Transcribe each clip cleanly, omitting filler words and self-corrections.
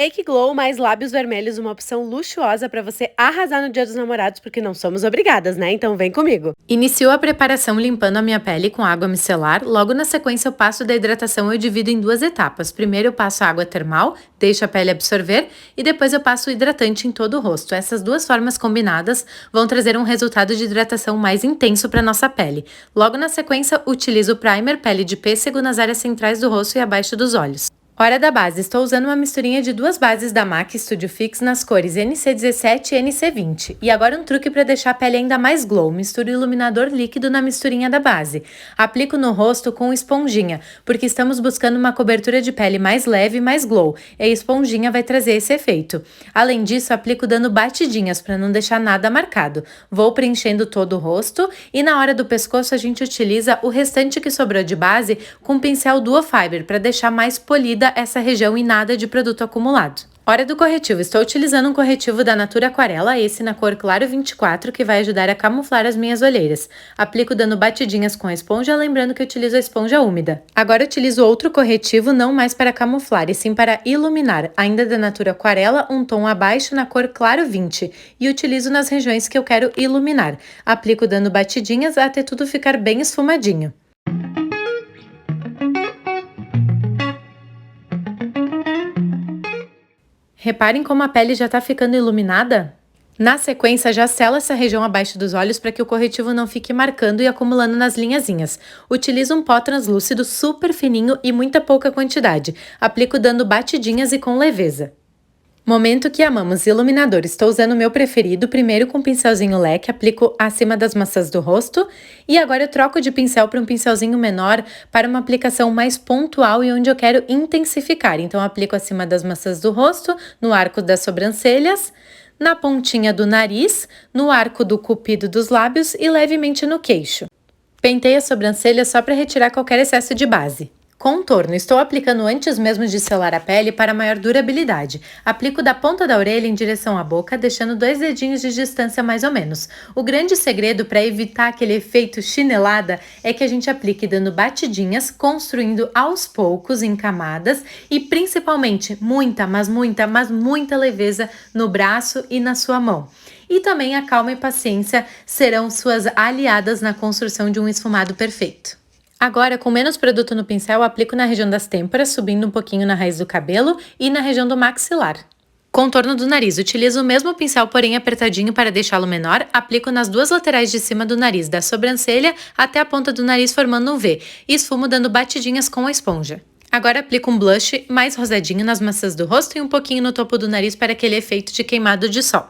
Make Glow mais lábios vermelhos, uma opção luxuosa para você arrasar no Dia dos Namorados, porque não somos obrigadas, né? Então vem comigo. Inicio a preparação limpando a minha pele com água micelar. Logo na sequência, o passo da hidratação eu divido em duas etapas. Primeiro eu passo a água termal, deixo a pele absorver e depois eu passo o hidratante em todo o rosto. Essas duas formas combinadas vão trazer um resultado de hidratação mais intenso para nossa pele. Logo na sequência, utilizo o primer pele de pêssego nas áreas centrais do rosto e abaixo dos olhos. Hora da base, estou usando uma misturinha de duas bases da MAC Studio Fix nas cores NC17 e NC20. E agora um truque para deixar a pele ainda mais glow, misturo iluminador líquido na misturinha da base. Aplico no rosto com esponjinha, porque estamos buscando uma cobertura de pele mais leve e mais glow, e a esponjinha vai trazer esse efeito. Além disso, aplico dando batidinhas para não deixar nada marcado. Vou preenchendo todo o rosto e na hora do pescoço a gente utiliza o restante que sobrou de base com o pincel Duo Fiber para deixar mais polida essa região e nada de produto acumulado. Hora do corretivo. Estou utilizando um corretivo da Natura Aquarela, esse na cor Claro 24, que vai ajudar a camuflar as minhas olheiras. Aplico dando batidinhas com a esponja, lembrando que eu utilizo a esponja úmida. Agora utilizo outro corretivo, não mais para camuflar, e sim para iluminar, ainda da Natura Aquarela, um tom abaixo na cor Claro 20, e utilizo nas regiões que eu quero iluminar. Aplico dando batidinhas até tudo ficar bem esfumadinho. Reparem como a pele já está ficando iluminada? Na sequência, já selo essa região abaixo dos olhos para que o corretivo não fique marcando e acumulando nas linhazinhas. Utilizo um pó translúcido super fininho e muita pouca quantidade. Aplico dando batidinhas e com leveza. Momento que amamos, iluminador. Estou usando o meu preferido, primeiro com o pincelzinho leque, aplico acima das maçãs do rosto e agora eu troco de pincel para um pincelzinho menor para uma aplicação mais pontual e onde eu quero intensificar. Então aplico acima das maçãs do rosto, no arco das sobrancelhas, na pontinha do nariz, no arco do cupido dos lábios e levemente no queixo. Penteio a sobrancelha só para retirar qualquer excesso de base. Contorno. Estou aplicando antes mesmo de selar a pele para maior durabilidade. Aplico da ponta da orelha em direção à boca, deixando 2 dedinhos de distância mais ou menos. O grande segredo para evitar aquele efeito chinelada é que a gente aplique dando batidinhas, construindo aos poucos em camadas e principalmente muita, mas muita leveza no braço e na sua mão. E também a calma e paciência serão suas aliadas na construção de um esfumado perfeito. Agora, com menos produto no pincel, aplico na região das têmporas, subindo um pouquinho na raiz do cabelo e na região do maxilar. Contorno do nariz. Utilizo o mesmo pincel, porém apertadinho para deixá-lo menor. Aplico nas duas laterais de cima do nariz, da sobrancelha até a ponta do nariz formando um V. E esfumo dando batidinhas com a esponja. Agora aplico um blush mais rosadinho nas maçãs do rosto e um pouquinho no topo do nariz para aquele efeito de queimado de sol.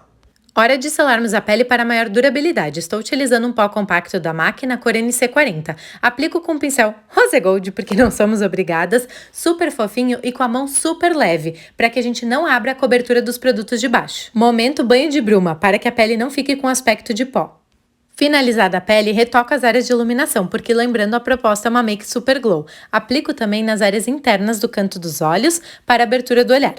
Hora de selarmos a pele para maior durabilidade. Estou utilizando um pó compacto da MAC na cor NC40. Aplico com o pincel Rose Gold, porque não somos obrigadas, super fofinho e com a mão super leve, para que a gente não abra a cobertura dos produtos de baixo. Momento banho de bruma, para que a pele não fique com aspecto de pó. Finalizada a pele, retoco as áreas de iluminação, porque lembrando a proposta é uma make super glow. Aplico também nas áreas internas do canto dos olhos, para a abertura do olhar.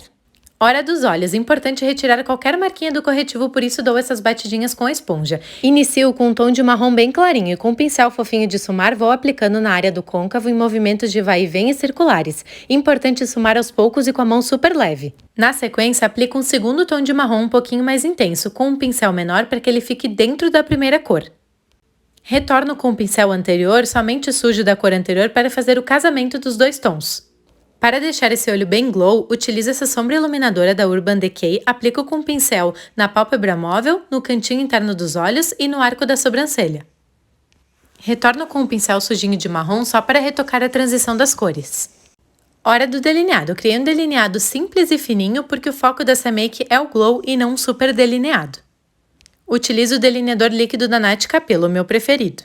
Hora dos olhos. Importante retirar qualquer marquinha do corretivo, por isso dou essas batidinhas com a esponja. Inicio com um tom de marrom bem clarinho e com um pincel fofinho de esfumar vou aplicando na área do côncavo em movimentos de vai e vem e circulares. Importante esfumar aos poucos e com a mão super leve. Na sequência, aplico um segundo tom de marrom um pouquinho mais intenso, com um pincel menor para que ele fique dentro da primeira cor. Retorno com o pincel anterior, somente sujo da cor anterior, para fazer o casamento dos dois tons. Para deixar esse olho bem glow, utilizo essa sombra iluminadora da Urban Decay, aplico com o pincel na pálpebra móvel, no cantinho interno dos olhos e no arco da sobrancelha. Retorno com o pincel sujinho de marrom só para retocar a transição das cores. Hora do delineado. Criei um delineado simples e fininho porque o foco dessa make é o glow e não um super delineado. Utilizo o delineador líquido da Nath Capello, meu preferido.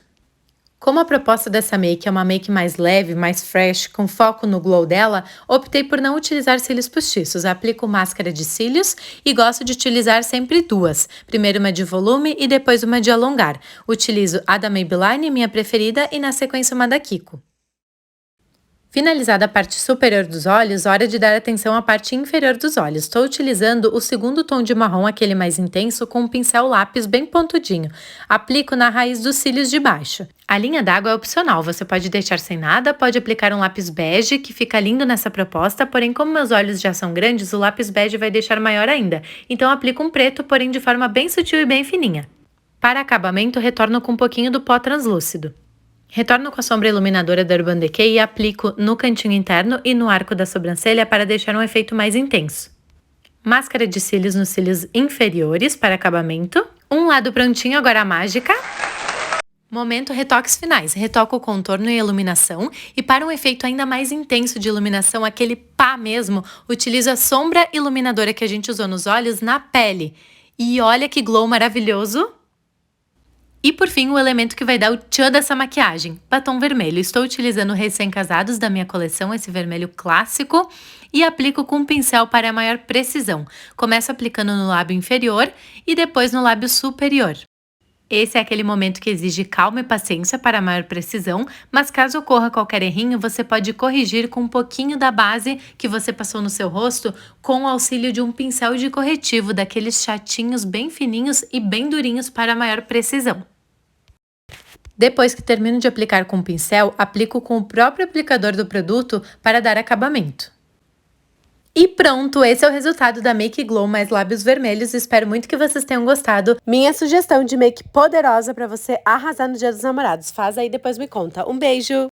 Como a proposta dessa make é uma make mais leve, mais fresh, com foco no glow dela, optei por não utilizar cílios postiços. Aplico máscara de cílios e gosto de utilizar sempre duas. Primeiro uma de volume e depois uma de alongar. Utilizo a da Maybelline, minha preferida, e na sequência uma da Kiko. Finalizada a parte superior dos olhos, hora de dar atenção à parte inferior dos olhos. Estou utilizando o segundo tom de marrom, aquele mais intenso, com um pincel lápis bem pontudinho. Aplico na raiz dos cílios de baixo. A linha d'água é opcional, você pode deixar sem nada, pode aplicar um lápis bege, que fica lindo nessa proposta, porém como meus olhos já são grandes, o lápis bege vai deixar maior ainda. Então aplico um preto, porém de forma bem sutil e bem fininha. Para acabamento, retorno com um pouquinho do pó translúcido. Retorno com a sombra iluminadora da Urban Decay e aplico no cantinho interno e no arco da sobrancelha para deixar um efeito mais intenso. Máscara de cílios nos cílios inferiores para acabamento. Um lado prontinho, agora a mágica. Momento retoques finais. Retoco o contorno e iluminação. E para um efeito ainda mais intenso de iluminação, aquele pá mesmo, utilizo a sombra iluminadora que a gente usou nos olhos na pele. E olha que glow maravilhoso! E por fim, o elemento que vai dar o tchan dessa maquiagem, batom vermelho. Estou utilizando o recém-casados da minha coleção, esse vermelho clássico, e aplico com um pincel para maior precisão. Começo aplicando no lábio inferior e depois no lábio superior. Esse é aquele momento que exige calma e paciência para maior precisão, mas caso ocorra qualquer errinho, você pode corrigir com um pouquinho da base que você passou no seu rosto com o auxílio de um pincel de corretivo, daqueles chatinhos bem fininhos e bem durinhos para maior precisão. Depois que termino de aplicar com o pincel, aplico com o próprio aplicador do produto para dar acabamento. E pronto, esse é o resultado da Make Glow mais lábios vermelhos. Espero muito que vocês tenham gostado. Minha sugestão de make poderosa para você arrasar no Dia dos Namorados. Faz aí, depois me conta. Um beijo!